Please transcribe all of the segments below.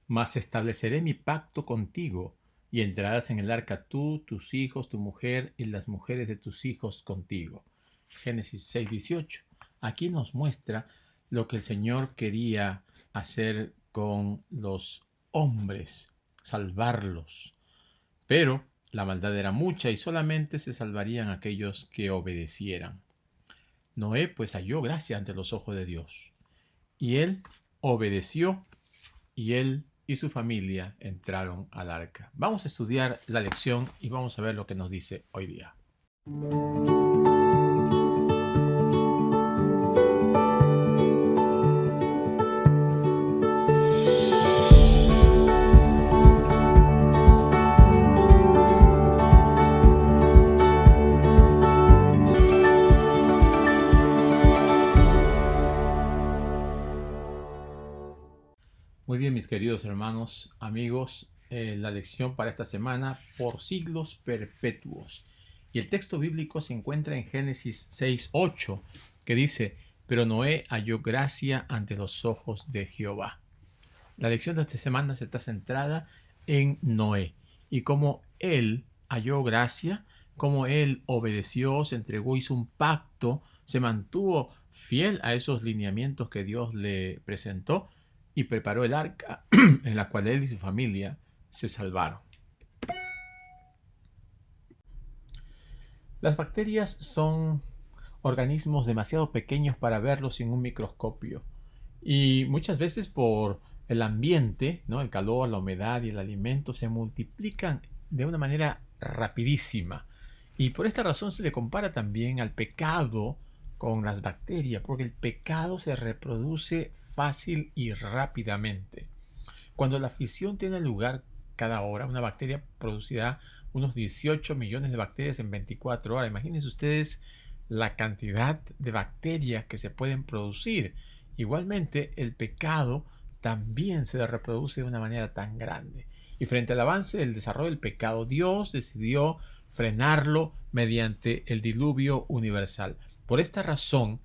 Mas estableceré mi pacto contigo, y entrarás en el arca tú, tus hijos, tu mujer y las mujeres de tus hijos contigo. Génesis 6:18. Aquí nos muestra lo que el Señor quería hacer con los hombres, salvarlos. Pero la maldad era mucha y solamente se salvarían aquellos que obedecieran. Noé pues halló gracia ante los ojos de Dios. Y él obedeció y él y su familia entraron al arca. Vamos a estudiar la lección y vamos a ver lo que nos dice hoy día. Muy bien, mis queridos hermanos, amigos, la lección para esta semana, por siglos perpetuos. Y el texto bíblico se encuentra en Génesis 6:8, que dice: pero Noé halló gracia ante los ojos de Jehová. La lección de esta semana está centrada en Noé y cómo él halló gracia, cómo él obedeció, se entregó, hizo un pacto, se mantuvo fiel a esos lineamientos que Dios le presentó y preparó el arca en la cual él y su familia se salvaron. Las bacterias son organismos demasiado pequeños para verlos sin un microscopio. Y muchas veces por el ambiente, ¿no? El calor, la humedad y el alimento se multiplican de una manera rapidísima. Y por esta razón se le compara también al pecado con las bacterias, porque el pecado se reproduce fácil y rápidamente. Cuando la fisión tiene lugar cada hora, una bacteria producirá unos 18 millones de bacterias en 24 horas. Imagínense ustedes la cantidad de bacterias que se pueden producir. Igualmente, el pecado también se reproduce de una manera tan grande. Y frente al avance del desarrollo del pecado, Dios decidió frenarlo mediante el diluvio universal. Por esta razón,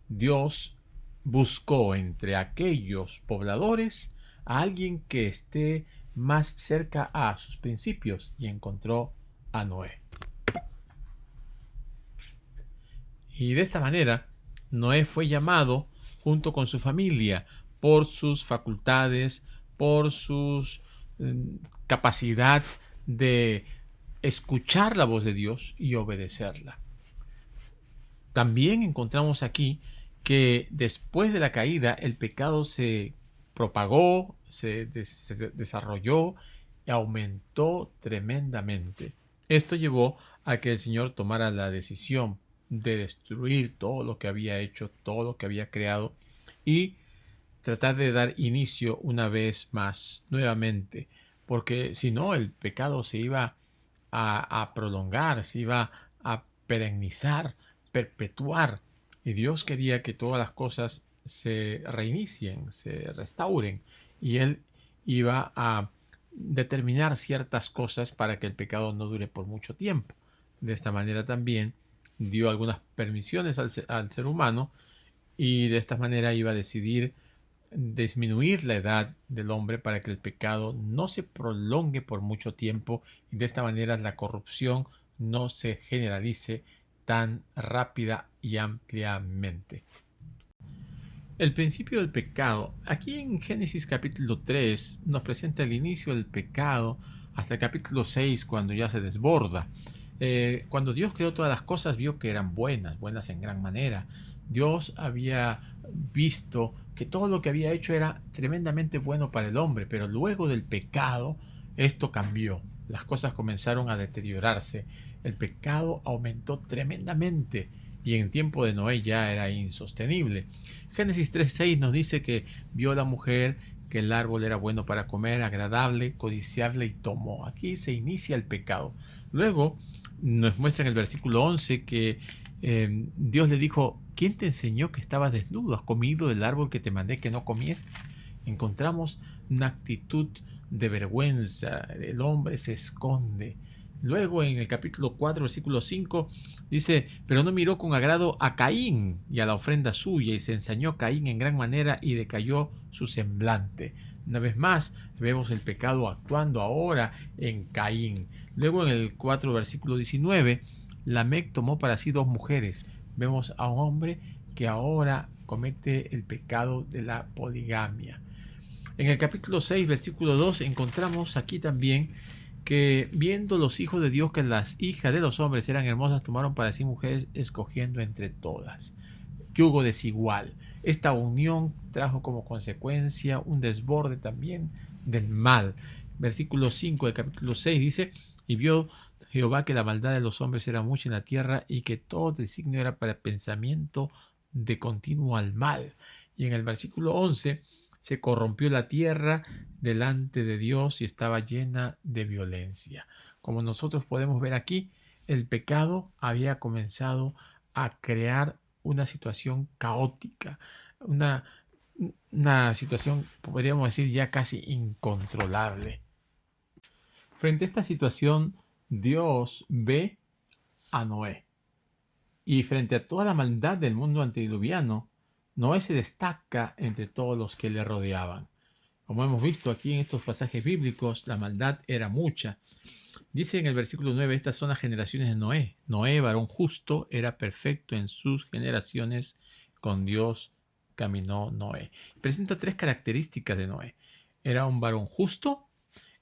Dios buscó entre aquellos pobladores a alguien que esté más cerca a sus principios y encontró a Noé. Y de esta manera, Noé fue llamado junto con su familia por sus facultades, por su capacidad de escuchar la voz de Dios y obedecerla. También encontramos aquí que después de la caída el pecado se propagó, se desarrolló y aumentó tremendamente. Esto llevó a que el Señor tomara la decisión de destruir todo lo que había hecho, todo lo que había creado y tratar de dar inicio una vez más, nuevamente, porque si no el pecado se iba a prolongar, se iba a perennizar, perpetuar, y Dios quería que todas las cosas se reinicien, se restauren, y Él iba a determinar ciertas cosas para que el pecado no dure por mucho tiempo. De esta manera también dio algunas permisiones al ser humano, y de esta manera iba a decidir disminuir la edad del hombre para que el pecado no se prolongue por mucho tiempo y de esta manera la corrupción no se generalice tan rápida y ampliamente. El principio del pecado. Aquí en Génesis capítulo 3 nos presenta el inicio del pecado hasta el capítulo 6 cuando ya se desborda. Cuando Dios creó todas las cosas vio que eran buenas, buenas en gran manera. Dios había visto que todo lo que había hecho era tremendamente bueno para el hombre, pero luego del pecado esto cambió. Las cosas comenzaron a deteriorarse. El pecado aumentó tremendamente y en tiempo de Noé ya era insostenible. Génesis 3:6 nos dice que vio la mujer que el árbol era bueno para comer, agradable, codiciable y tomó. Aquí se inicia el pecado. Luego nos muestra en el versículo 11 que Dios le dijo: ¿quién te enseñó que estabas desnudo? ¿Has comido del árbol que te mandé que no comieses? Encontramos una actitud de vergüenza. El hombre se esconde. Luego en el capítulo 4, versículo 5, dice: pero no miró con agrado a Caín y a la ofrenda suya, y se ensañó Caín en gran manera y decayó su semblante. Una vez más, vemos el pecado actuando ahora en Caín. Luego en el 4, versículo 19, Lamec tomó para sí 2 mujeres. Vemos a un hombre que ahora comete el pecado de la poligamia. En el capítulo 6, versículo 2, encontramos aquí también que viendo los hijos de Dios que las hijas de los hombres eran hermosas, tomaron para sí mujeres escogiendo entre todas. Yugo desigual. Esta unión trajo como consecuencia un desborde también del mal. Versículo 5 del capítulo 6 dice, y vio Jehová que la maldad de los hombres era mucha en la tierra y que todo designio era para pensamiento de continuo al mal. Y en el versículo 11, se corrompió la tierra delante de Dios y estaba llena de violencia. Como nosotros podemos ver aquí, el pecado había comenzado a crear una situación caótica, una situación, podríamos decir, ya casi incontrolable. Frente a esta situación, Dios ve a Noé. Y frente a toda la maldad del mundo antediluviano, Noé se destaca entre todos los que le rodeaban. Como hemos visto aquí en estos pasajes bíblicos, la maldad era mucha. Dice en el versículo 9, estas son las generaciones de Noé. Noé, varón justo, era perfecto en sus generaciones, con Dios caminó Noé. Presenta 3 características de Noé. Era un varón justo,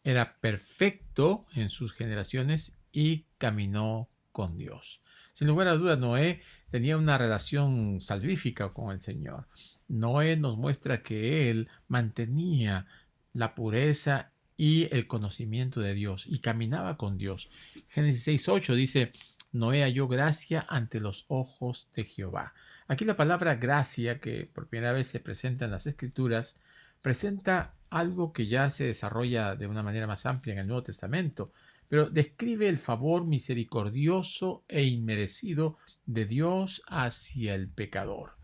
era perfecto en sus generaciones y caminó con Dios. Sin lugar a dudas, Noé tenía una relación salvífica con el Señor. Noé nos muestra que él mantenía la pureza y el conocimiento de Dios y caminaba con Dios. Génesis 6:8 dice, Noé halló gracia ante los ojos de Jehová. Aquí la palabra gracia, que por primera vez se presenta en las Escrituras, presenta algo que ya se desarrolla de una manera más amplia en el Nuevo Testamento, pero describe el favor misericordioso e inmerecido de Dios hacia el pecador.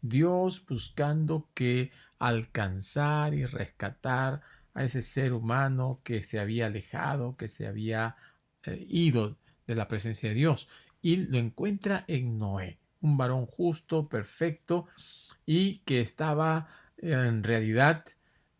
Dios buscando que alcanzar y rescatar a ese ser humano que se había alejado, que se había ido de la presencia de Dios. Y lo encuentra en Noé, un varón justo, perfecto, y que estaba en realidad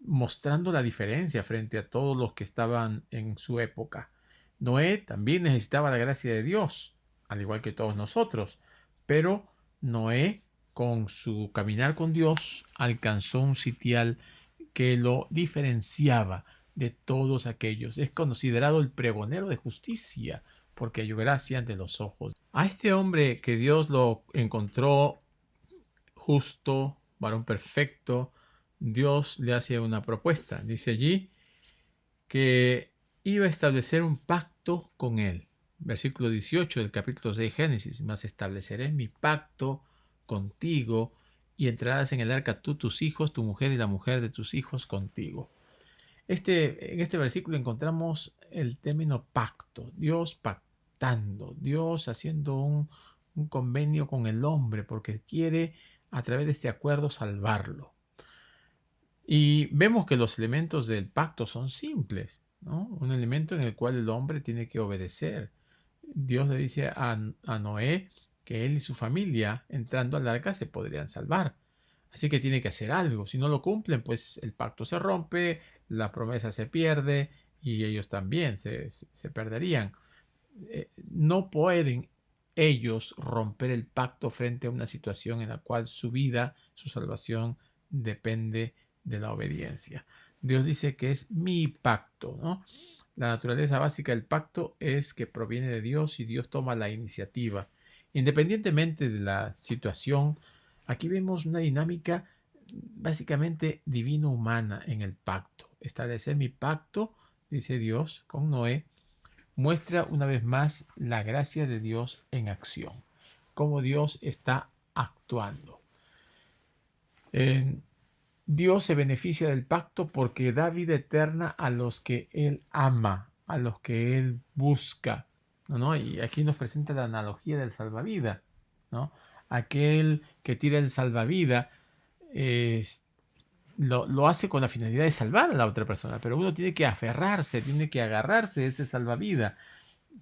mostrando la diferencia frente a todos los que estaban en su época. Noé también necesitaba la gracia de Dios, al igual que todos nosotros, pero Noé, con su caminar con Dios, alcanzó un sitial que lo diferenciaba de todos aquellos. Es considerado el pregonero de justicia, porque halló gracia ante los ojos. A este hombre que Dios lo encontró justo, varón perfecto, Dios le hace una propuesta. Dice allí que iba a establecer un pacto con él. Versículo 18 del capítulo 6 de Génesis. Mas estableceré mi pacto contigo y entrarás en el arca tú, tus hijos, tu mujer y la mujer de tus hijos contigo. En este versículo encontramos el término pacto. Dios pactando, Dios haciendo un convenio con el hombre porque quiere a través de este acuerdo salvarlo. Y vemos que los elementos del pacto son simples, ¿no? Un elemento en el cual el hombre tiene que obedecer. Dios le dice a Noé que él y su familia, entrando al arca, se podrían salvar. Así que tiene que hacer algo. Si no lo cumplen, pues el pacto se rompe, la promesa se pierde y ellos también se perderían. No pueden ellos romper el pacto frente a una situación en la cual su vida, su salvación, depende de la obediencia. Dios dice que es mi pacto, ¿no? La naturaleza básica del pacto es que proviene de Dios y Dios toma la iniciativa. Independientemente de la situación, aquí vemos una dinámica básicamente divino-humana en el pacto. Establecer mi pacto, dice Dios, con Noé, muestra una vez más la gracia de Dios en acción, cómo Dios está actuando. Dios se beneficia del pacto porque da vida eterna a los que Él ama, a los que Él busca, ¿no? Y aquí nos presenta la analogía del salvavidas, ¿no? Aquel que tira el salvavidas lo hace con la finalidad de salvar a la otra persona, pero uno tiene que aferrarse, tiene que agarrarse de ese salvavidas.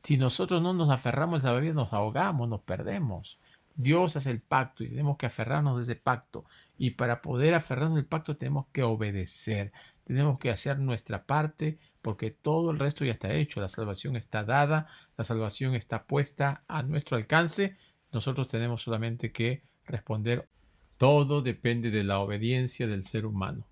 Si nosotros no nos aferramos al salvavidas, nos ahogamos, nos perdemos. Dios hace el pacto y tenemos que aferrarnos de ese pacto. Y para poder aferrarnos al pacto tenemos que obedecer, tenemos que hacer nuestra parte, porque todo el resto ya está hecho. La salvación está dada, la salvación está puesta a nuestro alcance. Nosotros tenemos solamente que responder. Todo depende de la obediencia del ser humano.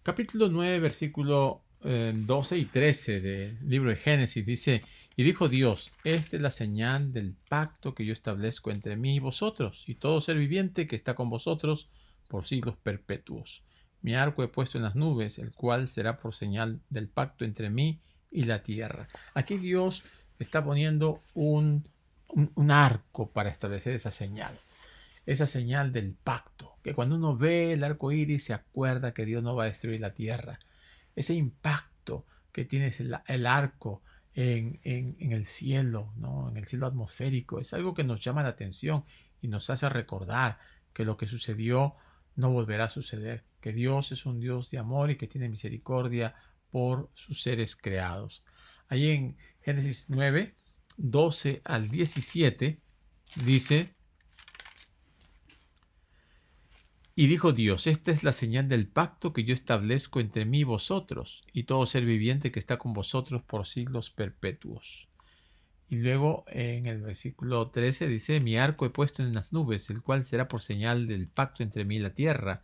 Capítulo 9, versículo 12 y 13 del libro de Génesis dice: Y dijo Dios, esta es la señal del pacto que yo establezco entre mí y vosotros, y todo ser viviente que está con vosotros por siglos perpetuos. Mi arco he puesto en las nubes, el cual será por señal del pacto entre mí y la tierra. Aquí Dios está poniendo un arco para establecer esa señal del pacto, que cuando uno ve el arco iris se acuerda que Dios no va a destruir la tierra. Ese impacto que tiene el arco en el cielo, ¿no? En el cielo atmosférico, es algo que nos llama la atención y nos hace recordar que lo que sucedió no volverá a suceder, que Dios es un Dios de amor y que tiene misericordia por sus seres creados. Ahí en Génesis 9, 12 al 17 dice: Y dijo Dios, esta es la señal del pacto que yo establezco entre mí y vosotros, y todo ser viviente que está con vosotros por siglos perpetuos. Y luego en el versículo 13 dice: Mi arco he puesto en las nubes, el cual será por señal del pacto entre mí y la tierra.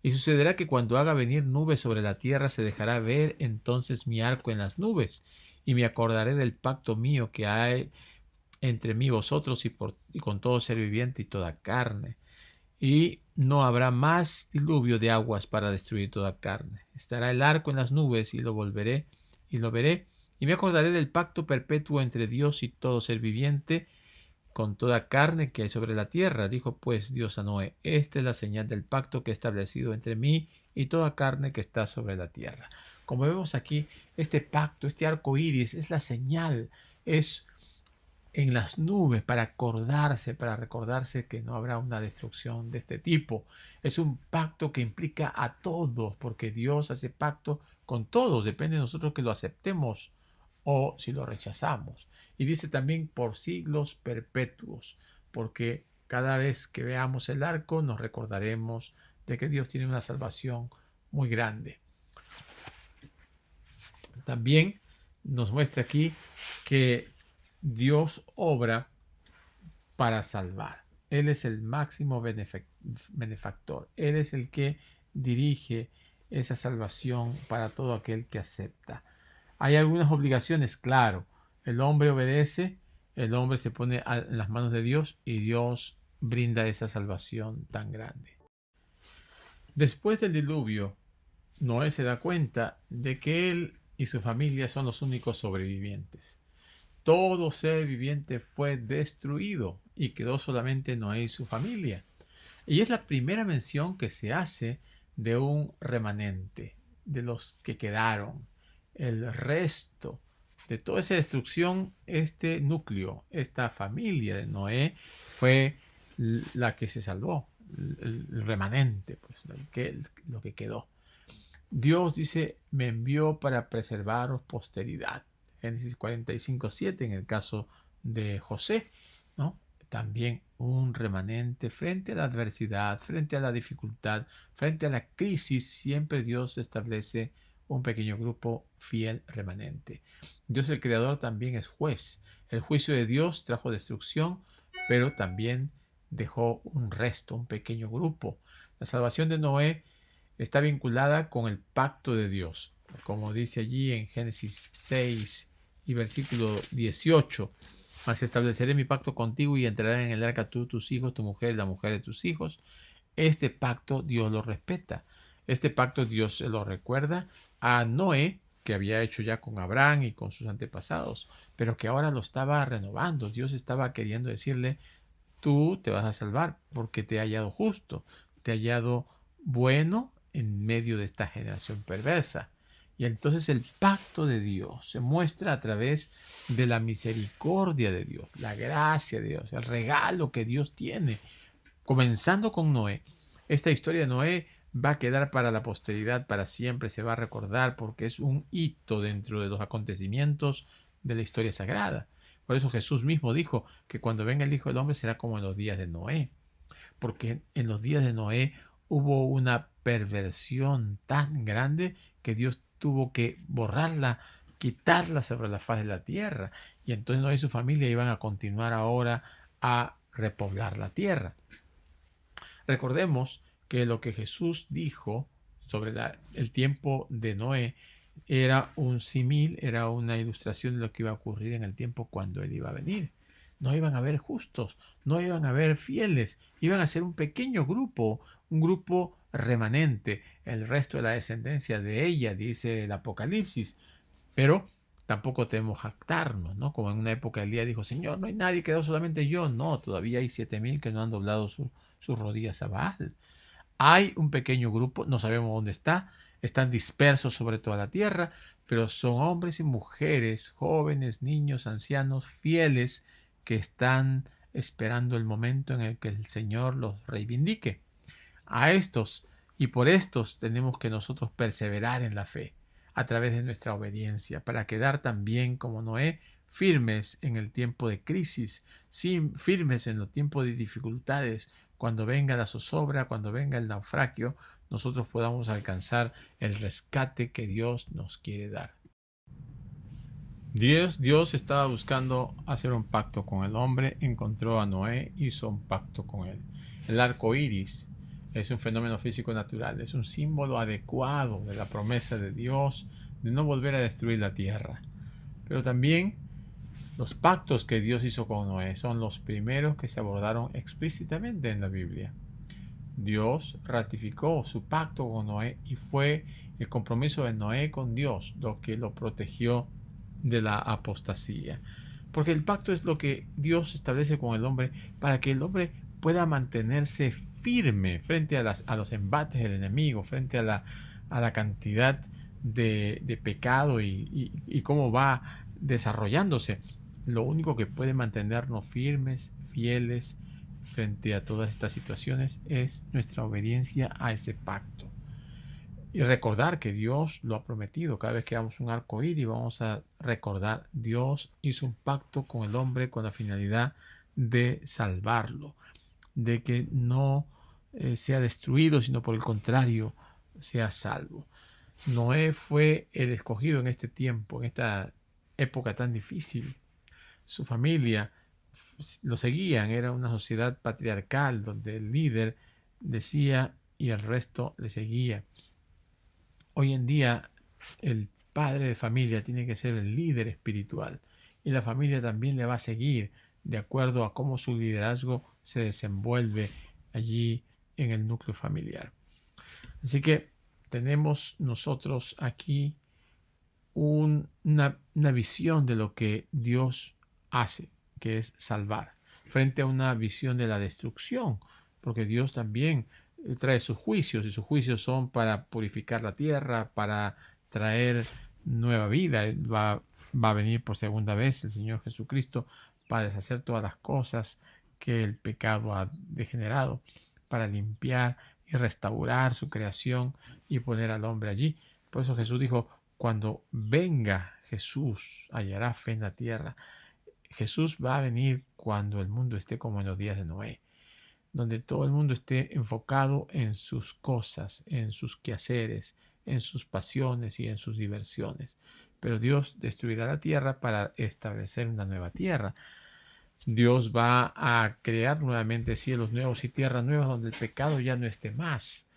Y sucederá que cuando haga venir nubes sobre la tierra, se dejará ver entonces mi arco en las nubes, y me acordaré del pacto mío que hay entre mí y vosotros y con todo ser viviente y toda carne. Y no habrá más diluvio de aguas para destruir toda carne. Estará el arco en las nubes y lo volveré y lo veré, y me acordaré del pacto perpetuo entre Dios y todo ser viviente con toda carne que hay sobre la tierra. Dijo pues Dios a Noé: esta es la señal del pacto que he establecido entre mí y toda carne que está sobre la tierra. Como vemos aquí, este pacto, este arco iris, es la señal, es en las nubes para recordarse que no habrá una destrucción de este tipo. Es un pacto que implica a todos, porque Dios hace pacto con todos, depende de nosotros que lo aceptemos o si lo rechazamos. Y dice también por siglos perpetuos, porque cada vez que veamos el arco nos recordaremos de que Dios tiene una salvación muy grande. También nos muestra aquí que Dios obra para salvar. Él es el máximo benefactor. Él es el que dirige esa salvación para todo aquel que acepta. Hay algunas obligaciones, claro. El hombre obedece, el hombre se pone en las manos de Dios y Dios brinda esa salvación tan grande. Después del diluvio, Noé se da cuenta de que él y su familia son los únicos sobrevivientes. Todo ser viviente fue destruido y quedó solamente Noé y su familia. Y es la primera mención que se hace de un remanente, de los que quedaron. El resto de toda esa destrucción, este núcleo, esta familia de Noé, fue la que se salvó, el remanente, pues, lo que quedó. Dios dice: me envió para preservaros posteridad. Génesis 45:7 en el caso de José, ¿no? También un remanente frente a la adversidad, frente a la dificultad, frente a la crisis, siempre Dios establece un pequeño grupo fiel remanente. Dios el Creador también es juez. El juicio de Dios trajo destrucción, pero también dejó un resto, un pequeño grupo. La salvación de Noé está vinculada con el pacto de Dios, como dice allí en Génesis 6 y versículo 18: mas estableceré mi pacto contigo y entrarán en el arca tú, tus hijos, tu mujer y la mujer de tus hijos. Este pacto Dios lo respeta. Este pacto Dios se lo recuerda a Noé, que había hecho ya con Abraham y con sus antepasados, pero que ahora lo estaba renovando. Dios estaba queriendo decirle: tú te vas a salvar porque te he hallado justo, te he hallado bueno en medio de esta generación perversa. Y entonces el pacto de Dios se muestra a través de la misericordia de Dios, la gracia de Dios, el regalo que Dios tiene. Comenzando con Noé. Esta historia de Noé va a quedar para la posteridad, para siempre se va a recordar, porque es un hito dentro de los acontecimientos de la historia sagrada. Por eso Jesús mismo dijo que cuando venga el Hijo del Hombre será como en los días de Noé, porque en los días de Noé hubo una perversión tan grande que Dios tuvo que borrarla, quitarla sobre la faz de la tierra. Y entonces Noé y su familia iban a continuar ahora a repoblar la tierra. Recordemos que lo que Jesús dijo sobre el tiempo de Noé era un símil, era una ilustración de lo que iba a ocurrir en el tiempo cuando él iba a venir. No iban a haber justos, no iban a haber fieles, iban a ser un pequeño grupo, un grupo remanente. El resto de la descendencia de ella, dice el Apocalipsis. Pero tampoco debemos jactarnos, ¿no? Como en una época Elías dijo, Señor, no hay nadie, quedó solamente yo. No, todavía hay 7,000 que no han doblado sus rodillas a Baal. Hay un pequeño grupo, no sabemos dónde está, están dispersos sobre toda la tierra, pero son hombres y mujeres, jóvenes, niños, ancianos, fieles, que están esperando el momento en el que el Señor los reivindique. A estos y por estos tenemos que nosotros perseverar en la fe a través de nuestra obediencia para quedar también como Noé firmes en el tiempo de crisis, firmes en los tiempos de dificultades. Cuando venga la zozobra, cuando venga el naufragio, nosotros podamos alcanzar el rescate que Dios nos quiere dar. Dios estaba buscando hacer un pacto con el hombre, encontró a Noé, hizo un pacto con él. El arco iris es un fenómeno físico natural, es un símbolo adecuado de la promesa de Dios de no volver a destruir la tierra. Pero también los pactos que Dios hizo con Noé son los primeros que se abordaron explícitamente en la Biblia. Dios ratificó su pacto con Noé y fue el compromiso de Noé con Dios lo que lo protegió de la apostasía. Porque el pacto es lo que Dios establece con el hombre para que el hombre pueda mantenerse firme frente a los embates del enemigo, frente a la cantidad de pecado y cómo va desarrollándose. Lo único que puede mantenernos firmes, fieles frente a todas estas situaciones es nuestra obediencia a ese pacto. Y recordar que Dios lo ha prometido. Cada vez que hagamos un arco iris vamos a recordar, Dios hizo un pacto con el hombre con la finalidad de salvarlo, de que no sea destruido, sino por el contrario, sea salvo. Noé fue el escogido en este tiempo, en esta época tan difícil. Su familia lo seguían, era una sociedad patriarcal donde el líder decía y el resto le seguía. Hoy en día el padre de familia tiene que ser el líder espiritual y la familia también le va a seguir de acuerdo a cómo su liderazgo se desenvuelve allí en el núcleo familiar. Así que tenemos nosotros aquí una visión de lo que Dios hace, que es salvar, frente a una visión de la destrucción, porque Dios también trae sus juicios y sus juicios son para purificar la tierra, para traer nueva vida. Va a venir por segunda vez el Señor Jesucristo para deshacer todas las cosas que el pecado ha degenerado, para limpiar y restaurar su creación y poner al hombre allí. Por eso Jesús dijo, cuando venga Jesús, hallará fe en la tierra. Jesús va a venir cuando el mundo esté como en los días de Noé, donde todo el mundo esté enfocado en sus cosas, en sus quehaceres, en sus pasiones y en sus diversiones. Pero Dios destruirá la tierra para establecer una nueva tierra. Dios va a crear nuevamente cielos nuevos y tierras nuevas donde el pecado ya no esté más.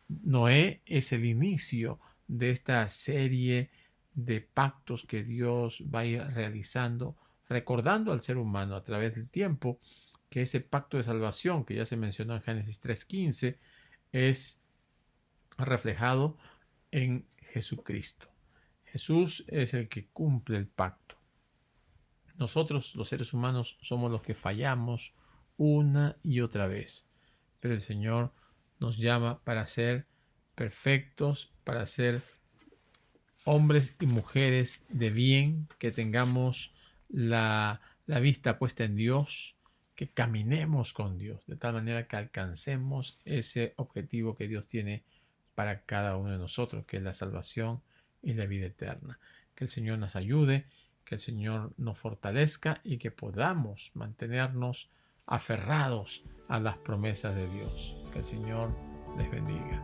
Noé es el inicio de esta serie de pactos que Dios va a ir realizando, recordando al ser humano a través del tiempo que ese pacto de salvación que ya se mencionó en Génesis 3:15 es reflejado en Jesucristo. Jesús es el que cumple el pacto. Nosotros, los seres humanos, somos los que fallamos una y otra vez, pero el Señor nos llama para ser perfectos, para ser hombres y mujeres de bien, que tengamos la vista puesta en Dios, que caminemos con Dios, de tal manera que alcancemos ese objetivo que Dios tiene para cada uno de nosotros, que es la salvación y la vida eterna. Que el Señor nos ayude, que el Señor nos fortalezca y que podamos mantenernos aferrados a las promesas de Dios. Que el Señor les bendiga.